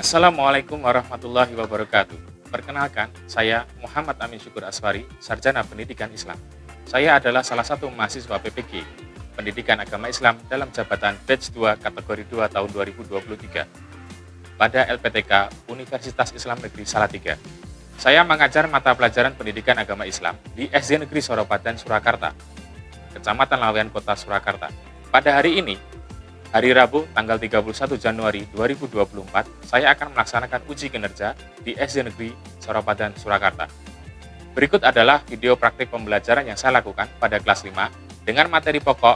Assalamualaikum warahmatullahi wabarakatuh. Perkenalkan, saya Muhammad Amin Syukur Aswari, Sarjana Pendidikan Islam. Saya adalah salah satu mahasiswa PPG, Pendidikan Agama Islam dalam jabatan Batch 2 kategori 2 tahun 2023 pada LPTK Universitas Islam Negeri Salatiga. Saya mengajar mata pelajaran Pendidikan Agama Islam di SD Negeri Soropadan, Surakarta, Kecamatan Lawean, Kota Surakarta. Pada hari ini, hari Rabu, tanggal 31 Januari 2024, saya akan melaksanakan uji kinerja di SD Negeri Soropadan, Surakarta. Berikut adalah video praktik pembelajaran yang saya lakukan pada kelas 5 dengan materi pokok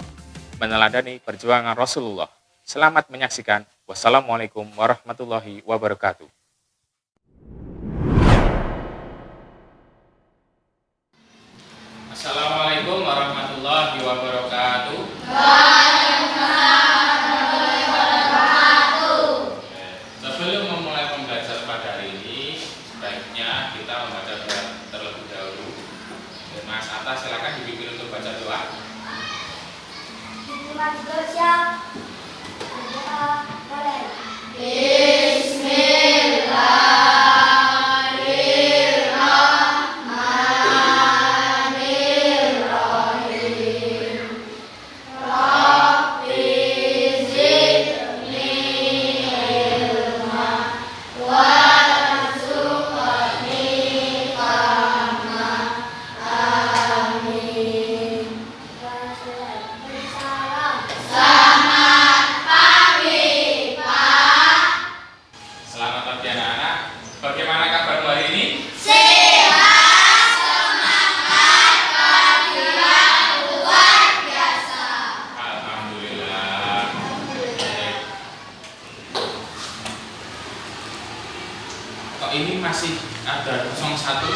meneladani perjuangan Rasulullah. Selamat menyaksikan. Wassalamualaikum warahmatullahi wabarakatuh. Assalamualaikum warahmatullahi wabarakatuh. Sebelum memulai pembelajaran pada hari ini, sebaiknya kita membaca doa terlebih dahulu. Mas Atta, silakan dipimpin untuk baca doa. Selamat pagi anak-anak. Bagaimana kabarmu hari ini? Alhamdulillah. Kok ini masih ada 01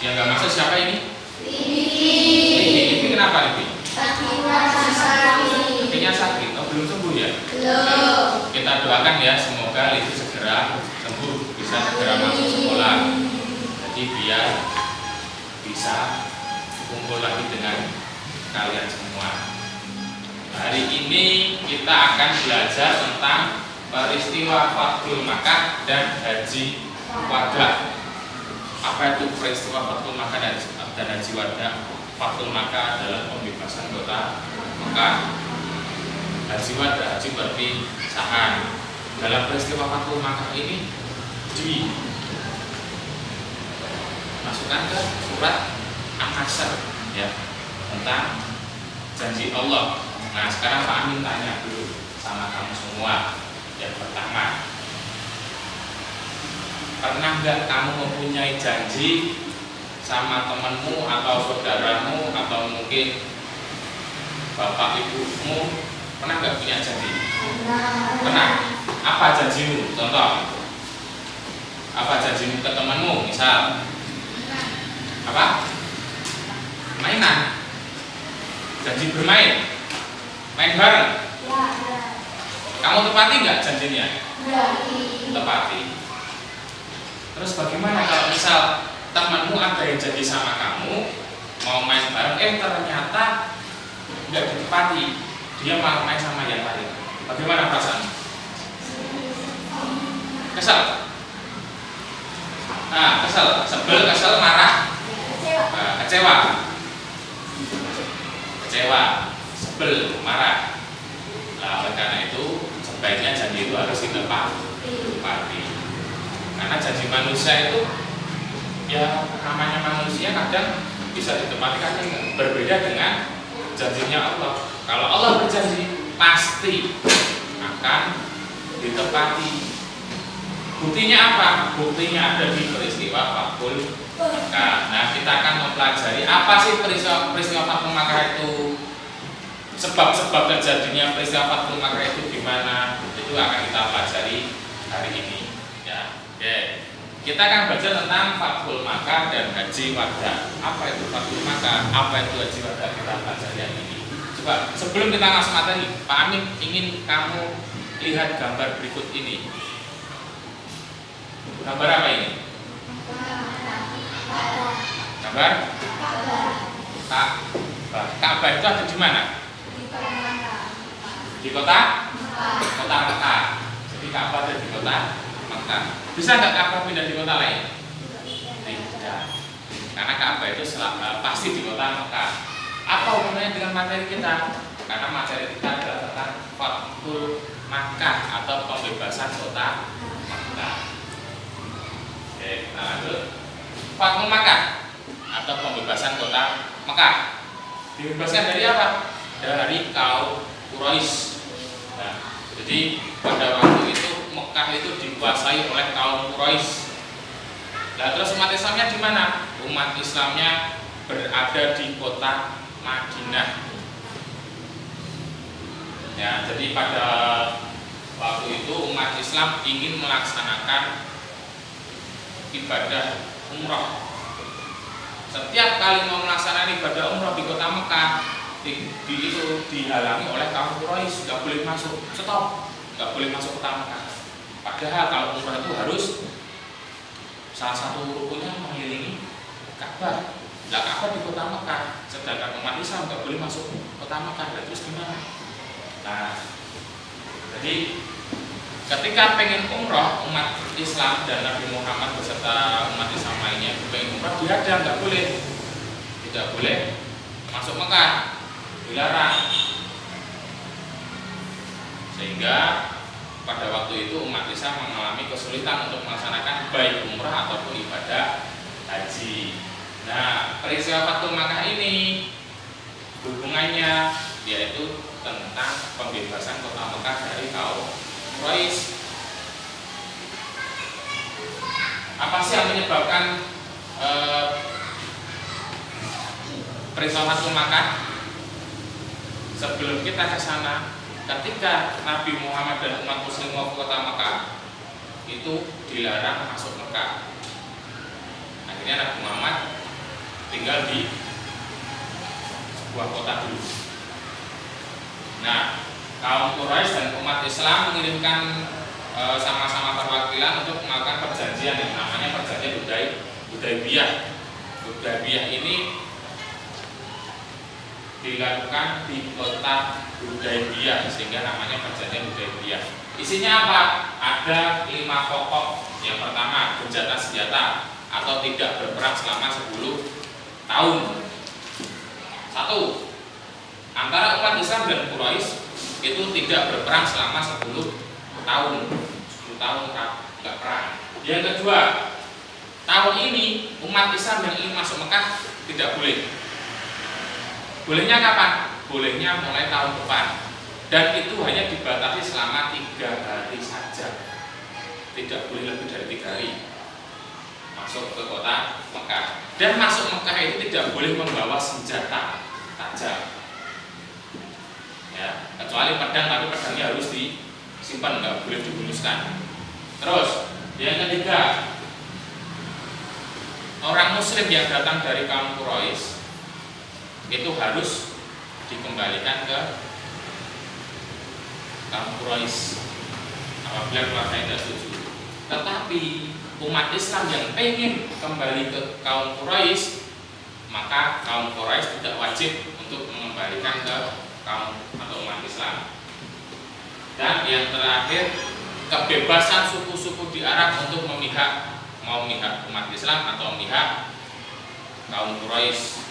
yang nggak masuk? Siapa ini? Livi. Kenapa Livi? Kakinya sakit. Oh, belum sembuh ya? Belum. Kita doakan ya, semoga Livi segera sembuh, bisa segera masuk sekolah. Jadi biar bisa kumpul lagi dengan kalian semua. Hari ini kita akan belajar tentang peristiwa Fathul Makkah dan Haji Wada. Apa itu peristiwa Fathul Makkah dan Haji Wada? Fathul Makkah adalah pembebasan kota Mekah. Haji Wada, haji berarti sahan. Dalam peristiwa Fathul Makkah ini dimasukkan ke surat An-Nasr ya, tentang janji Allah. Nah, sekarang Pak Amin tanya dulu sama kamu semua. Yang pertama, pernah nggak kamu mempunyai janji sama temanmu atau saudaramu atau mungkin bapak ibumu? Pernah nggak punya janji? Pernah. Apa janjimu? Contoh, apa janjimu ke temanmu? Misal apa? Mainan. Janji bermain, main bareng. Kamu tepati nggak janjinya? Tepati. Terus bagaimana kalau misal temanmu ada yang janji sama kamu mau main bareng, ternyata nggak ditepati, dia malah main sama yang lain? Bagaimana perasaan? Kesel? Nah, kesel, sebel, kesel, marah, kecewa, sebel, marah. Nah, oleh karena itu sebaiknya janji itu harus ditepati. Karena janji manusia itu ya namanya manusia kadang bisa ditepati, kadang berbeda dengan janjinya Allah. Kalau Allah berjanji pasti akan ditepati. Buktinya apa? Buktinya ada di peristiwa Fathul Makkah. Nah, kita akan mempelajari apa sih peristiwa Fathul Makkah itu, sebab-sebab terjadinya peristiwa Fathul Makkah itu gimana. Itu akan kita pelajari hari ini ya. Oke. Kita akan belajar tentang Fathul Makkah dan Haji Wada. Apa itu Fathul Makkah? Apa itu Haji Wada? Kita pelajari hari ini. Coba sebelum kita langsung materi, Pak Amin ingin kamu lihat gambar berikut ini. Gambar apa ini? Gambar Ka'bah itu ada di mana? Di kota Mekah. Jadi Ka'bah ada di kota Mekah. Mekah. Bisa nggak Ka'bah pindah di kota lain? Tidak. Karena Ka'bah itu pasti di kota Mekah. Apa hubungannya dengan materi kita? Karena materi kita adalah tentang Fathul Makkah atau pembebasan kota Makkah. Oke, kita lanjut. Fathul Makkah atau pembebasan kota Makkah. Dibebaskan dari apa? Dari kaum Quraisy. Nah, jadi pada waktu itu Mekah itu dikuasai oleh kaum Quraisy. Nah, terus umat Islamnya di mana? Umat Islamnya berada di kota Madinah. Ya, jadi pada waktu itu umat Islam ingin melaksanakan ibadah umrah. Setiap kali mau melaksanakan ibadah umrah di kota Mekah, itu dihalangi oleh kaum Quraisy, nggak boleh masuk, stop, nggak boleh masuk kota Mekah. Padahal kalau umrah itu harus salah satu rukunnya mengelilingi Ka'bah. Nah, Ka'bah di kota Mekah, sedangkan umat Islam nggak boleh masuk kota Mekah. Nah, terus gimana? Nah, jadi ketika pengen umrah umat Islam dan Nabi Muhammad beserta umat Islam lainnya pengen umrah, dihadang, nggak boleh, tidak boleh masuk Mekah, dilarang. Sehingga pada waktu itu umat Islam mengalami kesulitan untuk melaksanakan baik umrah ataupun ibadah haji. Nah, peristiwa Fathul Makkah ini hubungannya yaitu tentang pembebasan kota Mekah dari kaum Quraisy. Apa sih yang menyebabkan peristiwa Fathul Makkah? Sebelum kita ke sana, ketika Nabi Muhammad dan umat muslim mau ke kota Mekah, itu dilarang masuk Mekah. Akhirnya Nabi Muhammad tinggal di sebuah kota dulu. Nah, kaum Quraisy dan umat Islam mengirimkan sama-sama perwakilan untuk melakukan perjanjian yang namanya perjanjian Hudaybiyah. Hudaybiyah ini dilakukan di kota Hudaybiyah sehingga namanya perjanjian Hudaybiyah. Isinya apa? Ada 5 pokok. Yang pertama, gencatan senjata atau tidak berperang selama 10 tahun. 1. Antara umat Islam dan Quraisy itu tidak berperang selama 10 tahun. 10 tahun enggak perang. Yang kedua, tahun ini umat Islam yang ingin masuk Mekah tidak boleh. Bolehnya kapan? Bolehnya mulai tahun depan. Dan itu hanya dibatasi selama 3 hari saja. Tidak boleh lebih dari 3 hari masuk ke kota Mekah. Dan masuk Mekah itu tidak boleh membawa senjata tajam. Ya, kecuali pedang, tapi pedangnya harus disimpan, nggak boleh dihunuskan. Terus, yang ketiga, orang Muslim yang datang dari kaum Quraisy itu harus dikembalikan ke kaum Quraisy apabila keluarga tidak setuju. Tetapi umat Islam yang ingin kembali ke kaum Quraisy, maka kaum Quraisy tidak wajib untuk mengembalikan ke kaum atau umat Islam. Dan yang terakhir, kebebasan suku-suku di Arab untuk mau memihak umat Islam atau memihak kaum Quraisy.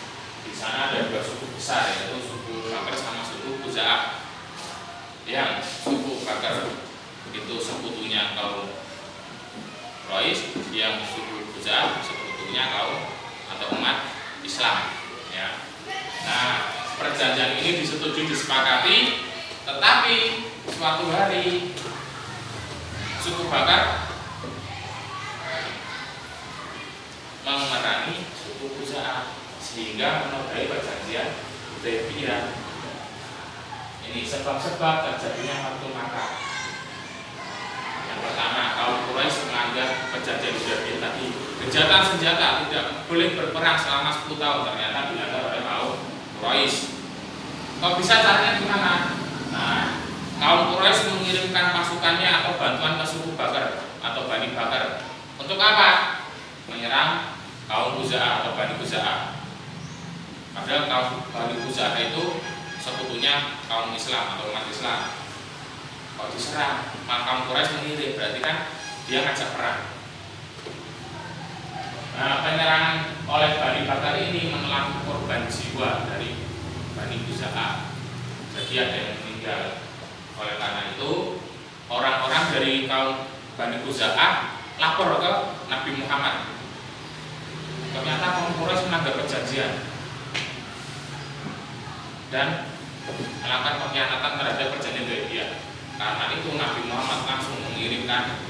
Di sana ada 2 suku besar, yaitu suku Bakar sama suku Khuza'ah. Yang suku Bakar itu sekutunya kaum Quraisy, yang suku Khuza'ah sekutunya kaum atau umat Islam. Ya. Nah, perjanjian ini disetujui, disepakati, tetapi suatu hari suku Bakar memerangi suku Khuza'ah sehingga menodai perjanjian Hudaybiyah. Ini sebab-sebab terjadinya Fathul Makkah. Yang pertama, kaum Quraisy menganggap perjanjian Hudaybiyah tadi gencatan senjata tidak boleh berperang selama 10 tahun ternyata dilanggar oleh kaum Quraisy. Kok bisa caranya gimana? Nah, kaum Quraisy mengirimkan pasukannya atau bantuan ke suku Bakar atau Bani Bakar. Untuk apa? Menyerang kaum Khuza'ah atau Bani Khuza'ah. Padahal kaum Bani Khuza'ah itu sekutunya kaum Islam atau umat Islam. Kalau diserang, maka kaum Quraisy mengirim, berarti kan dia ngajak perang. Nah, penyerangan oleh Bani Bakar ini menelan korban jiwa dari Bani Khuza'ah. Jadi ada yang meninggal. Oleh karena itu, orang-orang dari kaum Bani Khuza'ah lapor ke Nabi Muhammad. Ternyata kaum Quraisy melanggar perjanjian dan melakukan pengkhianatan terhadap perjanjian Hudaybiyah. Karena itu Nabi Muhammad langsung mengirimkan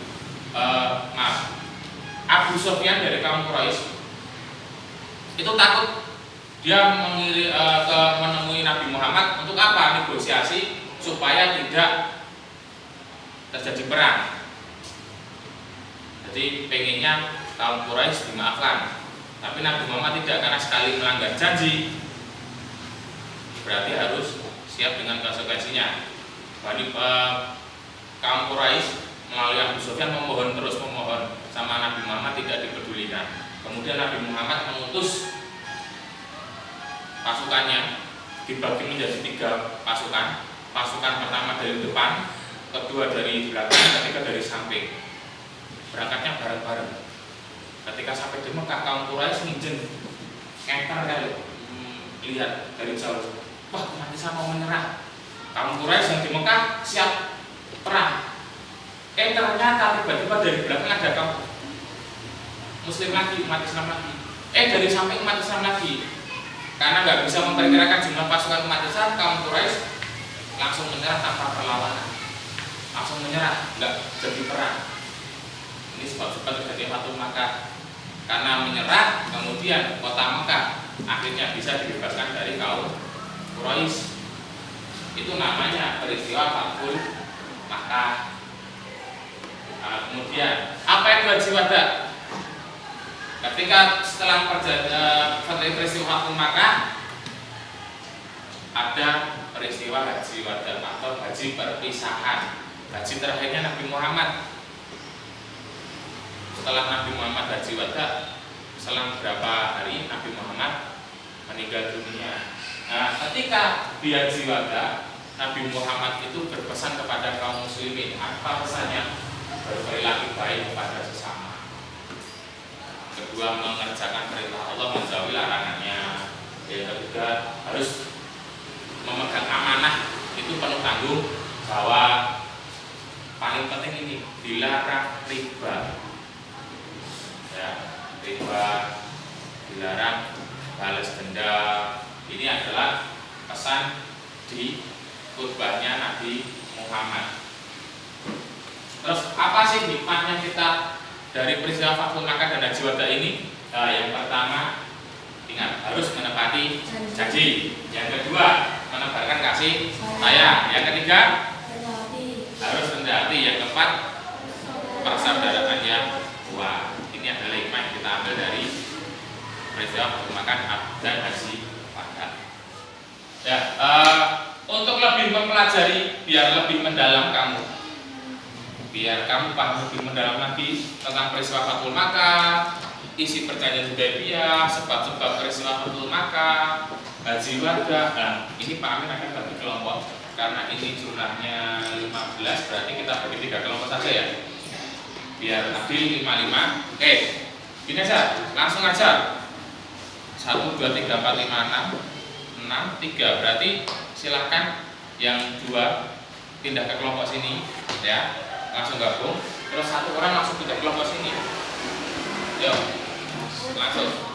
Abu Sufyan dari kaum Quraisy itu takut, dia menemui Nabi Muhammad untuk apa? Negosiasi supaya tidak terjadi perang. Jadi pengennya kaum Quraisy dimaafkan, tapi Nabi Muhammad tidak, karena sekali melanggar janji berarti harus siap dengan konsekuensinya. Kaum Quraisy melalui Abu Sufyan terus memohon sama Nabi Muhammad, tidak dipedulikan. Kemudian Nabi Muhammad mengutus pasukannya dibagi menjadi 3 pasukan. Pasukan pertama dari depan, kedua dari belakang, ketiga dari samping. Berangkatnya bareng-bareng. Ketika sampai di Mekah, kaum Quraisy nginjen ngenter kali, lihat dari jauh, wah umat Islam mau menyerah. Kaum Quraisy yang di Mekah siap perang. Ternyata tiba-tiba dari belakang ada kaum Muslim lagi, umat Islam lagi. Dari samping umat Islam lagi. Karena nggak bisa memperkirakan jumlah pasukan umat Islam, kaum Quraisy langsung menyerah tanpa perlawanan. Langsung menyerah, nggak jadi perang. Ini sebab-sebab terjadi Fathul Makkah. Karena menyerah, kemudian kota Mekah akhirnya bisa dibebaskan dari kaum Quraisy. Itu namanya peristiwa Fathul Makkah. Kemudian apa itu Haji Wada? Ketika setelah peristiwa Fathul Makkah ada peristiwa Haji Wada atau haji perpisahan. Haji terakhirnya Nabi Muhammad. Setelah Nabi Muhammad Haji Wada, selang berapa hari Nabi Muhammad meninggal dunia. Nah, ketika di Haji Wada, Nabi Muhammad itu berpesan kepada kaum muslimin. Apa pesannya? Berperilaku baik kepada sesama. Kedua, mengerjakan perintah Allah, menjauhi larangannya. Yang ketiga, harus memegang amanah, itu penuh tanggung jawab. Paling penting ini, dilarang riba. Ya, riba, dilarang balas dendam. Ini adalah pesan di khutbahnya Nabi Muhammad. Terus apa sih hikmahnya kita dari peristiwa Fathul Makkah dan Haji Wada ini? Yang pertama, ingat, harus menepati janji. Yang kedua, menebarkan kasih sayang. Yang ketiga, harus rendah hati. Yang keempat, persaudaraan yang kuat. Ini adalah hikmah yang kita ambil dari peristiwa Fathul Makkah dan Haji Wada. Ya, untuk lebih mempelajari, biar lebih mendalam biar kamu paham lebih mendalam lagi tentang peristiwa Fathul Makkah, isi perjanjian Hudaybiyah, sebab-sebab peristiwa Fathul Makkah, Haji Wada. Nah, ini Pak Amin akan bagi kelompok. Karena ini jumlahnya 15, berarti kita bagi 3 kelompok saja ya. Biar adil 55. Oke, gini aja, langsung aja. 1, 2, 3, 4, 5, 6, 3. Berarti silahkan yang 2 pindah ke kelompok sini ya. Langsung gabung, terus 1 orang langsung pindah kelompok sini. Yuk, langsung.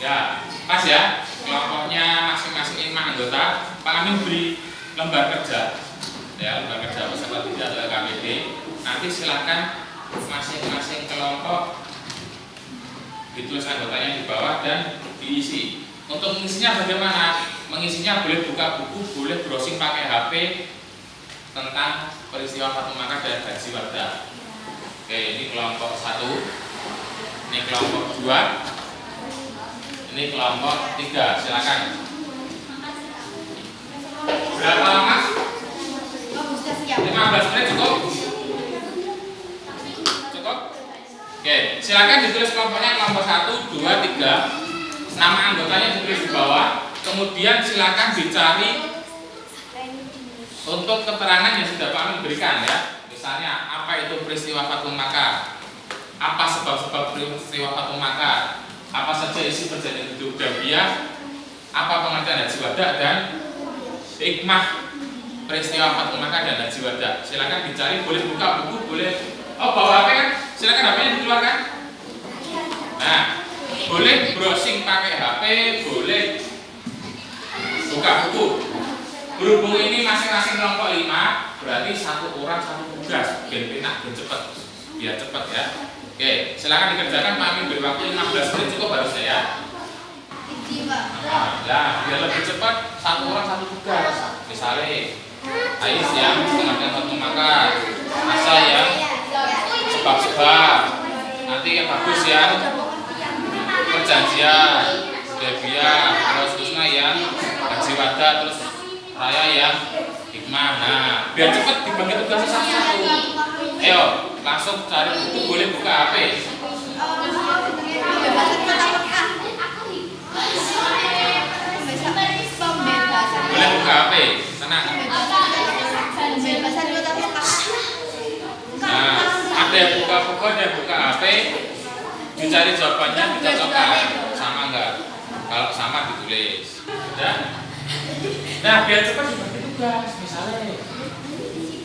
Ya, pas ya. Kelompoknya masing-masing 5 anggota. Pak Amin beri lembar kerja. Ya, lembar kerja peserta didik adalah KPD. Nanti silahkan masing-masing kelompok ditulis anggotanya di bawah dan diisi. Untuk mengisinya bagaimana? Mengisinya boleh buka buku, boleh browsing pakai HP tentang peristiwa Fathul Makkah dan Haji Wada. Oke, ini kelompok 1, ini kelompok 2, ini kelompok 3. Silakan. Berapa lama? 15 menit cukup? Cukup? Oke, silakan ditulis kelompoknya, kelompok 1, 2, 3. Nama anggotanya ditulis di bawah. Kemudian silakan dicari untuk keterangan yang sudah Pak Amin berikan ya. Misalnya apa itu peristiwa Fatul Makkah? Apa sebab-sebab peristiwa Fatul Makkah? Apa saja isi perjanjian Hudaybiyah? Apa pengertian Haji Wada dan hikmah peristiwa Fatul Makkah dan Haji Wada? Silakan dicari, boleh buka buku, boleh. Oh, bawa HP kan? Silakan HP-nya dikeluarkan. Nah, boleh browsing pakai HP, boleh buka buku. Berhubung ini masing-masing kelompok 5, berarti satu orang satu tugas, biar enak, biar cepat ya. Oke, silakan dikerjakan. Pak Amin beri waktu 15 menit cukup harusnya ya. Nah, biar lebih cepat, satu orang satu tugas. Misalnya, Ais yang pengertian Fatul Makkah, Asa yang sebab-sebab, nanti yang bagus yang perjanjian Hudaybiyah, terus Husna yang Haji Wada, terus Raya yang hikmah. Nah, biar cepat dibagi tugasnya satu-satu. Ayo, langsung cari buku, boleh buka HP. Boleh buka HP, tenang. Nah, ada yang buka buku, ada yang buka HP. Dicari jawabannya, dicocokkan. Sama enggak? Kalau sama ditulis. Udah? Nah, biar cepat dibagi tugas. Misalnya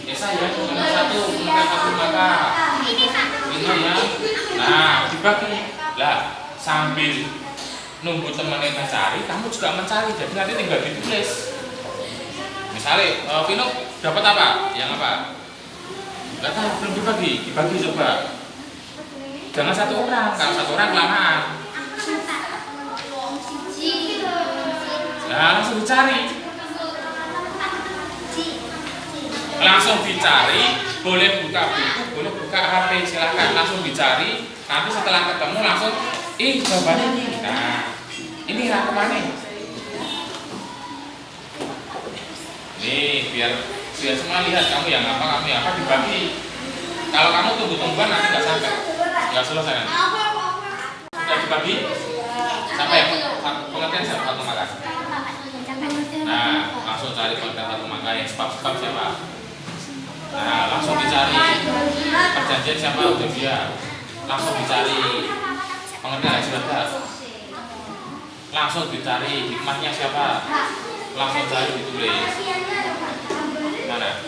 Esa ya, nomor 1 pengertian Fatul Makkah. Ini ya. Nah, dibagi. Lah, sambil nunggu temannya mencari, kamu juga mencari. Jadi nanti tinggal ditulis. Misalnya, Vino dapat apa? Yang apa? Enggak tahu, belum dibagi coba. Jangan satu orang, kalau satu orang kelamaan. Nah, langsung dicari. Langsung dicari, boleh buka buku, boleh buka HP, silahkan langsung dicari. Nanti setelah ketemu langsung, jawabannya ini. Nah, ini rangkumannya. Nih, biar semua lihat kamu yang apa dibagi. Kalau kamu tunggu-tungguan nanti nggak sampai, nggak selesai nanti. Sudah dibagi? Sampai pengertian siapa Fatul Makkah? Nah, langsung cari pengertian Fatul Makkah yang sebab-sebab siapa? Nah, langsung dicari perjanjian siapa Hudaybiyah. Langsung dicari pengertian Haji Wada. Langsung dicari hikmahnya siapa. Langsung cari ditulis. Mana?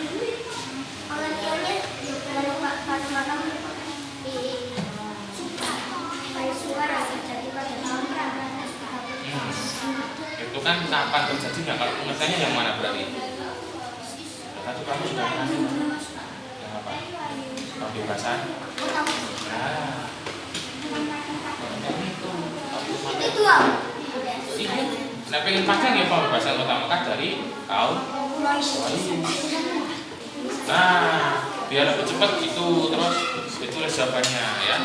Itu kan kapan terjadinya? Kalau pengertiannya yang mana berarti? Tadi kamu sudah ngasih yang apa? Pembebasan. Nah, itu. Iya. Nah, pengen panjang ya pembebasan utama kan dari tahun. Nah, biar lebih cepat itu terus ditulis jawabannya ya.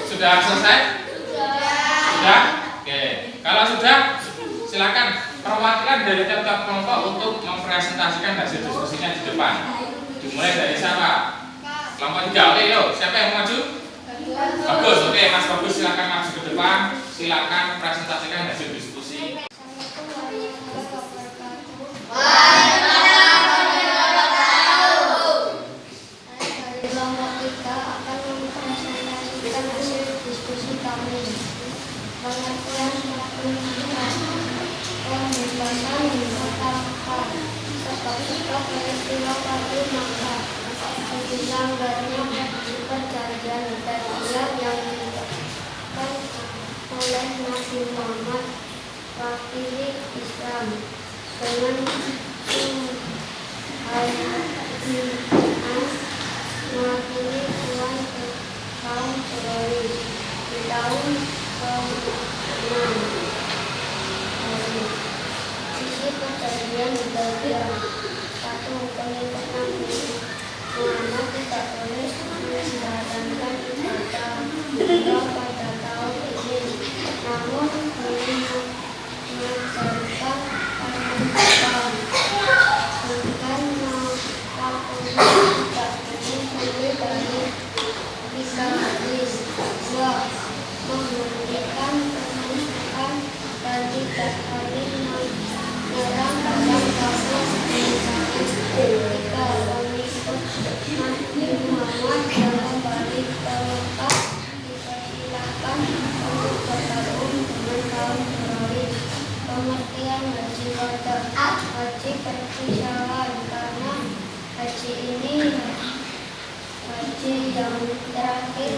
Sudah selesai? Sudah? Oke. Kalau sudah, silakan perwakilan dari tiap-tiap kelompok untuk mempresentasikan hasil diskusinya di depan. Dimulai dari siapa? Kelompok 3. Oke, yuk. Siapa yang mau maju? Bagus. Oke, Mas Bagus silakan maju ke depan. Silakan presentasikan hasil diskusi. Peristiwa Fatul Makkah, dilanggarnya perjanjian Hudaybiyah yang dilakukan oleh Nabi Muhammad wakili Islam dengan mewakili tuan kaum Quraisy di tahun ke-6. Isi perjanjian Hudaybiyah: 1. Pengikut Nabi Muhammad tidak boleh menjalankan ibadah umrah pada tahun ini, namun boleh menjalankan pernikahan. Sedangkan melakukan tidak boleh dari 3 hadis. 2. Menghentikan pernikahan dan tidak boleh menyerang dalam kasus pernikahan. 3. Pengikut Nabi Muhammad perpisahan karena haji ini haji yang terakhir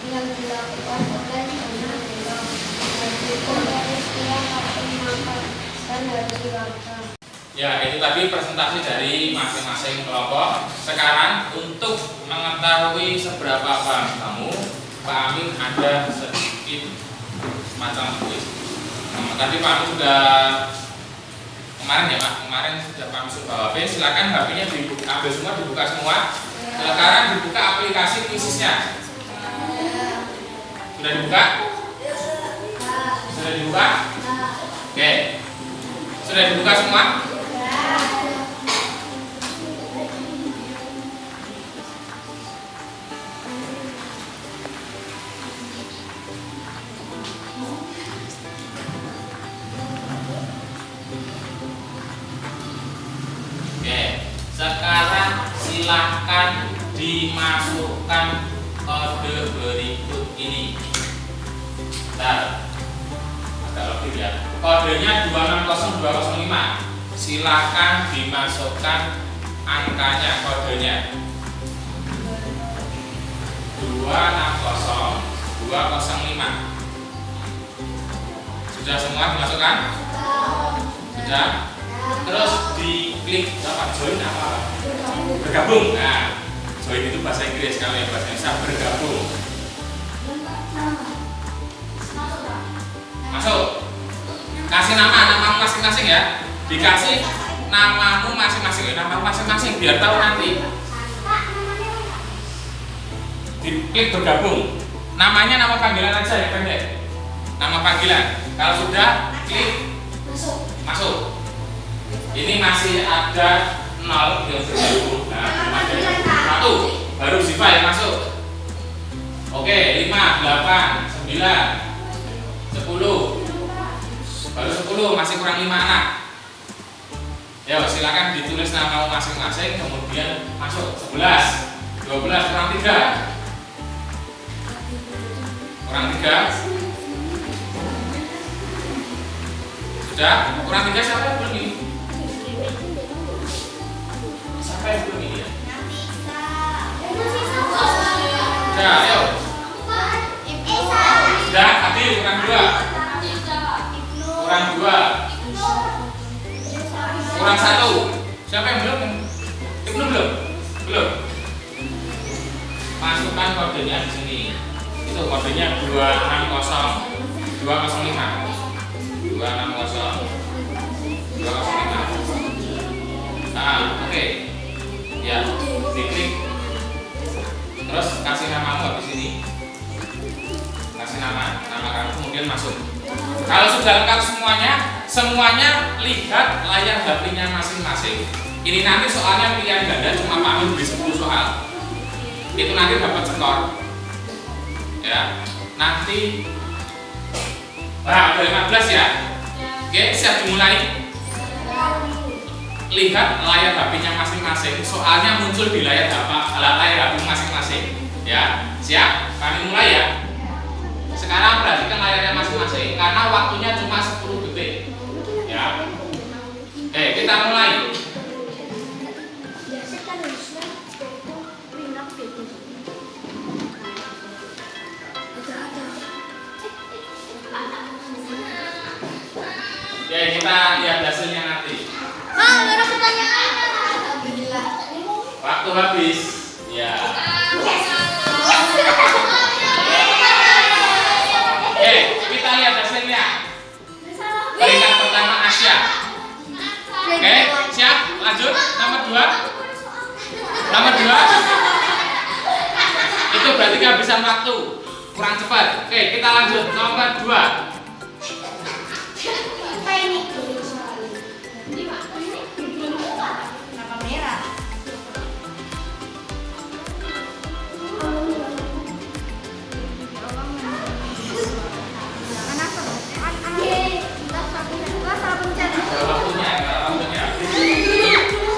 yang dilakukan oleh anak kita. Haji dari setiap tahun maka dan haji waka. Ya, itu tadi presentasi dari masing-masing kelompok. Sekarang untuk mengetahui seberapa paham kamu, Pak Amin ada sedikit semacam kuis. Tadi Pak Amin sudah kemarin ya Pak, kemarin sudah Pak Amin sudah bawa HP. Silakan HP-nya diambil semua, dibuka semua. Sekarang dibuka aplikasi kuisisnya. Sudah dibuka? Sudah dibuka? Oke. Sudah dibuka semua? Sekarang silahkan dimasukkan kode berikut ini. Bentar, agak lebih ya. Kodenya 260205. Silahkan dimasukkan angkanya, kodenya 260205. Sudah semua dimasukkan? Sudah? Terus diklik apa? Join apa? Bergabung. Nah, join itu bahasa Inggris, kalau yang bahasa Indonesia bergabung. Masuk. Kasih nama masing-masing ya. Dikasih namamu masing-masing, nama masing-masing biar tahu nanti. Diklik bergabung. Namanya nama panggilan aja ya pendek. Nama panggilan. Kalau sudah klik masuk. Ini masih ada 0 yang bergabung. Nah, belum ada 1. Baru Ziva yang masuk. Oke, 5, 8, 9, 10. Baru 10, masih kurang 5 anak. Ya, silakan ditulis nama masing-masing, kemudian masuk. 11, 12, kurang 3. Kurang 3. Sudah? Kurang 3 siapa yang belum ini? Siapa yang belum ini ya? Sudah, ayo. Sudah, Adil, kurang 2. Kurang 2. Kurang 1. Siapa yang belum? Ibnu belum? Belum. Masukkan kodenya di sini. Itu kodenya 260205. 260205. Nah, oke. Ya, diklik. Terus kasih namamu habis ini. Kasih nama kamu kemudian masuk. Kalau sudah lengkap semuanya lihat layar HP-nya masing-masing. Ini nanti soalnya pilihan ganda, cuma Pak Amin beri 10 soal. Itu nanti dapat skor. Ya, nanti ada 15 ya. Oke, siap dimulai. Lihat layar HP-nya masing-masing. Soalnya muncul di layar HP masing-masing. Ya, siap? Kami mulai ya. Sekarang perhatikan layarnya masing-masing karena waktunya cuma 10 detik. Ya. Oke, kita mulai. Oke, kita lihat hasilnya nanti. Ada pertanyaan. Waktu habis. Ya. Oke, kita lihat hasilnya. Peringkat pertama Asia. Oke, siap? Lanjut. Nomor 2. Nomor 2. Itu berarti kehabisan waktu. Kurang cepat. Oke, kita lanjut. Nomor 2.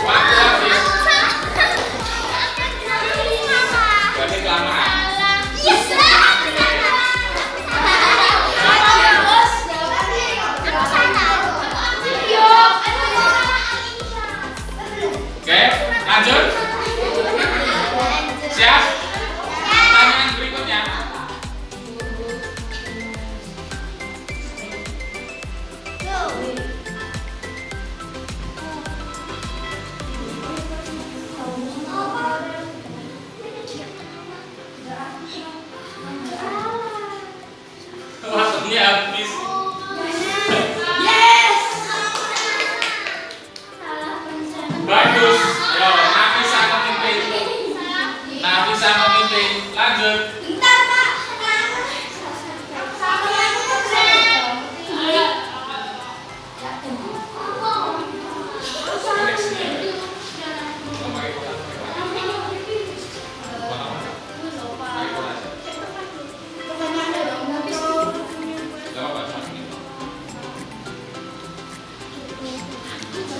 Waktu habis. Berarti kelamaan.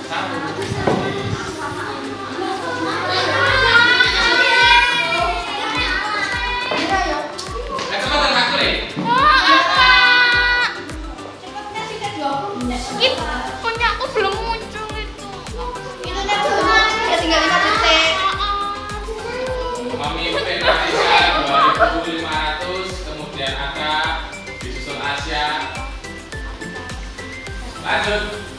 Cepetan Kak Kure. Punya aku belum muncul itu. Itu dah ya tinggal 5 detik. Memimpin Indonesia 2.500, kemudian Aka disusul Asia. Lanjut.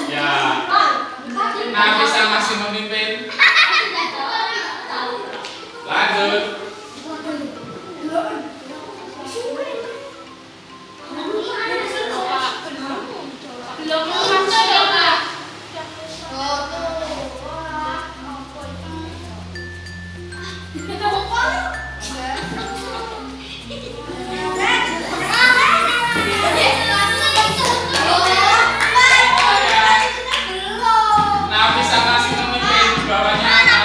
Ya, Nafisa masih memimpin. Lanjut. Belum muncul ya, Kak. Nafisa masih memimpin di bawahnya Asia.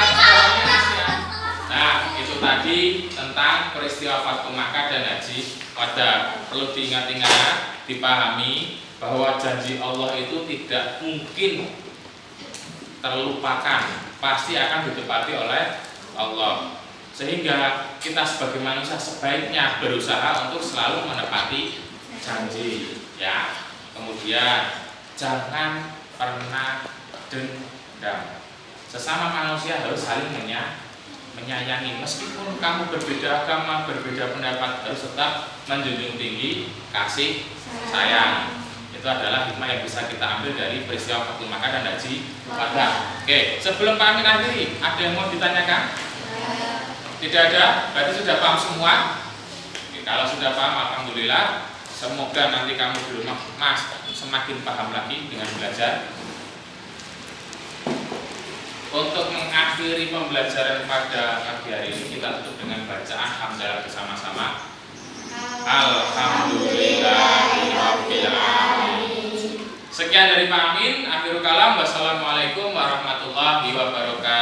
Nah, itu tadi tentang peristiwa Fathu Makkah dan Haji Wada. Perlu diingat-ingat, dipahami bahwa janji Allah itu tidak mungkin terlupakan, pasti akan ditepati oleh Allah. Sehingga kita sebagai manusia sebaiknya berusaha untuk selalu menepati janji, ya. Kemudian jangan pernah dendam. Sesama manusia harus saling menyayangi. Meskipun kamu berbeda agama, berbeda pendapat, harus tetap menjunjung tinggi kasih sayang. Itu adalah hikmah yang bisa kita ambil dari peristiwa Fathu Makkah dan Haji Wada. Oke, sebelum kami akhiri, ada yang mau ditanyakan? Tidak ada? Berarti sudah paham semua? Oke, kalau sudah paham, alhamdulillah. Semoga nanti kamu di rumah semakin paham lagi dengan belajar. Untuk mengakhiri pembelajaran pada pagi hari ini, kita tutup dengan bacaan hamdalah bersama-sama. Alhamdulillahirabbil alamin. Sekian dari Pak Amin. Akhirul kalam. Wassalamualaikum warahmatullahi wabarakatuh.